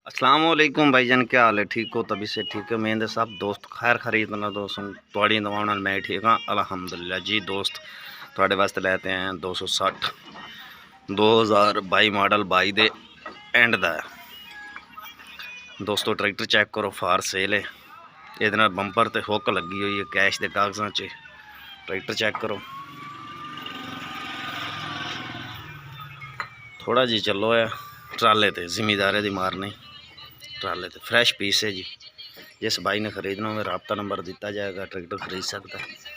अस्सलाम वालेकुम भाईजान, क्या हाल है? ठीक हो? तभी से ठीक है। मेरे सब दोस्त खैर खरीदना दोस्तों थोड़ी दवाना मैं ठीक हाँ अल्हम्दुलिल्लाह जी। दोस्त थोड़े वास्ते लेते हैं 260 2022 मॉडल 22 दे एंड दा दोस्तों। ट्रैक्टर चेक करो, फार सेल है। ये बंपर ते हुक लगी हुई है कैश के कागजां च। ट्रैक्टर चेक करो, थोड़ा जी चलो है ट्राले ते जिमीदारे दी मार नहीं। ट्राले ते फ्रैश पीस है जी। जिस भाई ने खरीदना हो रब्ता नंबर दिता जाएगा, ट्रैक्टर खरीद सकता है।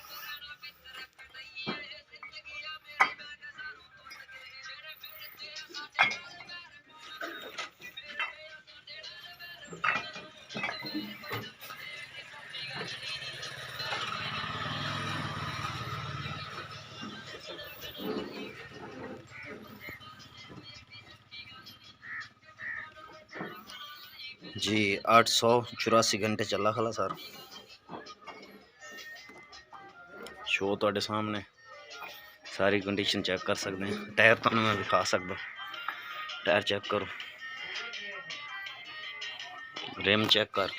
जी 884 घंटे चला खला सर। शो थोड़े सामने सारी कंडीशन चेक कर सकते हैं। टायर तो मैं दिखा सकता, टायर चेक करो, रिम चेक कर।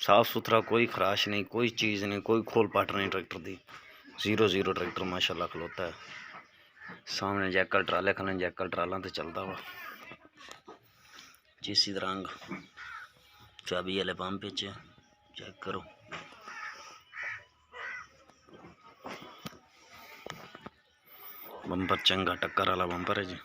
साफ सुथरा, कोई खराश नहीं, कोई चीज़ नहीं, कोई खोल पाट नहीं ट्रैक्टर दी। 00 ट्रैक्टर माशाल्लाह खलोता है। सामने जैकल ट्राले खलन, जैकल ट्राला तो चलता वा जिस रंग चाबी वाले पंप चेक करो। बंपर चंगा टक्कर वाला बंपर है जी।